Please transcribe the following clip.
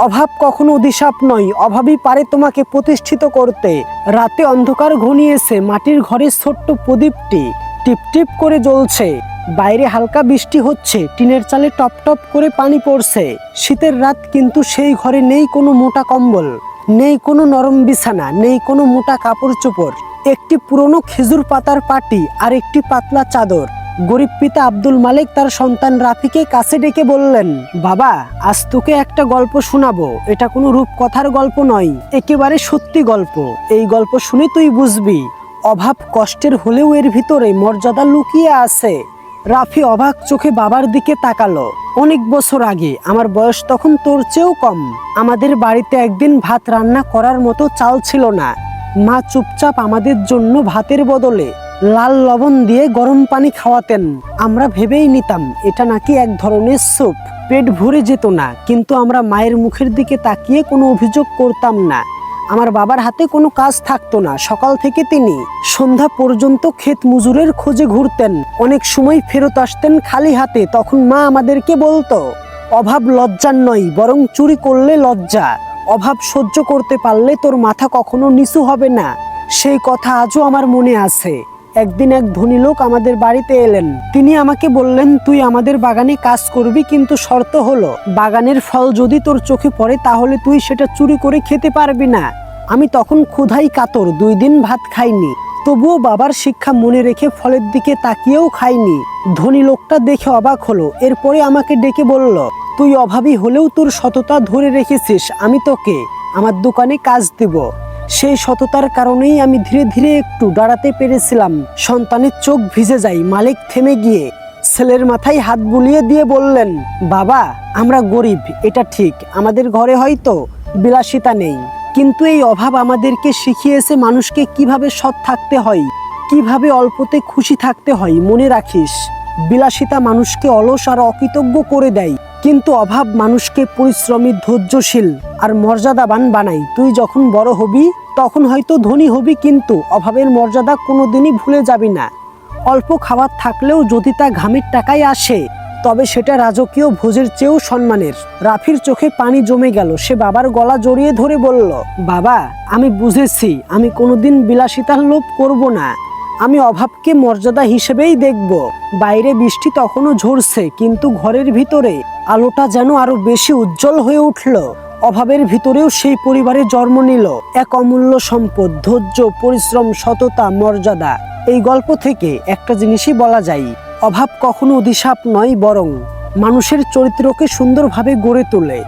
অভাব কখনো অভিশাপ নয়, অভাবই পারে তোমাকে প্রতিষ্ঠিত করতে। রাতে অন্ধকার ঘনিয়েছে, মাটির ঘরের ছোট্ট প্রদীপটি টিপ টিপ করে জ্বলছে। বাইরে হালকা বৃষ্টি হচ্ছে, টিনের চালে টপ টপ করে পানি পড়ছে। শীতের রাত, কিন্তু সেই ঘরে নেই কোনো মোটা কম্বল, নেই কোনো নরম বিছানা, নেই কোনো মোটা কাপড় চোপড়। একটি পুরনো খেজুর পাতার পাটি আর একটি পাতলা চাদর। গরিব পিতা আব্দুল মালিক তার সন্তান রাফিকে কাছে ডেকে বললেন, বাবা, আজ তোকে একটা গল্প শোনাবো। এটা কোনো রূপকথার গল্প নয়, একেবারে সত্যি গল্প। এই গল্প শুনে তুই বুঝবি অভাব কষ্টের হলেও এর ভিতরে মর্যাদা লুকিয়ে আছে। রাফি অবাক চোখে বাবার দিকে তাকালো। অনেক বছর আগে, আমার বয়স তখন তোর চেয়েও কম, আমাদের বাড়িতে একদিন ভাত রান্না করার মতো চাল ছিল না। মা চুপচাপ আমাদের জন্য ভাতের বদলে লাল লবণ দিয়ে গরম পানি খাওয়াতেন। আমরা ভেবেই নিতাম এটা নাকি এক ধরনের স্যুপ। পেট ভরে যেত না, কিন্তু আমরা মায়ের মুখের দিকে তাকিয়ে কোনো অভিযোগ করতাম না। আমার বাবার হাতে কোনো কাজ থাকতো না, সকাল থেকে তিনি সন্ধ্যা পর্যন্ত ক্ষেত মজুরের খোঁজে ঘুরতেন। অনেক সময় ফেরত আসতেন খালি হাতে। তখন মা আমাদেরকে বলতো, অভাব লজ্জার নয়, বরং চুরি করলে লজ্জা। অভাব সহ্য করতে পারলে তোর মাথা কখনো নিচু হবে না। সেই কথা আজও আমার মনে আছে। একদিন এক ধনী লোক আমাদের বাড়িতে এলেন। তিনি আমাকে বললেন, তুই আমাদের বাগানে কাজ করবি, কিন্তু শর্ত হলো বাগানের ফল যদি তোর চোখে পড়ে তাহলে তুই সেটা চুরি করে খেতে পারবি না। আমি তখন ক্ষুধাই কাতর, 2 দিন ভাত খাইনি। তবুও বাবার শিক্ষা মনে রেখে ফলের দিকে তাকিয়েও খাইনি। ধনী লোকটা দেখে অবাক হলো। এরপরে আমাকে ডেকে বলল, তুই অভাবী হলেও তোর সততা ধরে রেখেছিস, আমি তোকে আমার দোকানে কাজ দেব। সেই সততার কারণেই আমি ধীরে ধীরে একটু দাঁড়াতে পেরেছিলাম। সন্তানের চোখ ভিজে যায়। মালিক থেমে গিয়ে ছেলের মাথায় হাত বুলিয়ে দিয়ে বললেন, বাবা, আমরা গরিব, এটা ঠিক, আমাদের ঘরে হয়তো বিলাসিতা নেই, কিন্তু এই অভাব আমাদেরকে শিখিয়েছে মানুষকে কিভাবে সৎ থাকতে হয়, কিভাবে অল্পতে খুশি থাকতে হয়। মনে রাখিস, বিলাসিতা মানুষকে অলস আর অকৃতজ্ঞ করে দেয়, কিন্তু অভাব মানুষকে পরিশ্রমী, ধৈর্যশীল আর মর্যাদাবান বানায়। তুই যখন বড় হবি তখন হয়তো ধনী হবি, কিন্তু অভাবের মর্যাদা কোনোদিনই ভুলে যাবি না। অল্প খাবার থাকলেও যদি তা ঘামের টাকায় আসে, তবে সেটা রাজকীয় ভোজের চেয়েও সম্মানের। রাফির চোখে পানি জমে গেল। সে বাবার গলা জড়িয়ে ধরে বলল, বাবা, আমি বুঝেছি, আমি কোনোদিন বিলাসিতার লোভ করব না। আমি অভাবকে মর্যাদা হিসেবেই দেখব। বাইরে বৃষ্টি তখনও ঝরছে, কিন্তু ঘরের ভিতরে আলোটা যেন আরো বেশি উজ্জ্বল হয়ে উঠল। অভাবের ভিতরেও সেই পরিবারে জন্ম নিল এক অমূল্য সম্পদ, ধৈর্য, পরিশ্রম, সততা, মর্যাদা। এই গল্প থেকে একটা জিনিসই বলা যায়, অভাব কখনো অভিশাপ নয়, বরং মানুষের চরিত্রকে সুন্দরভাবে গড়ে তোলে।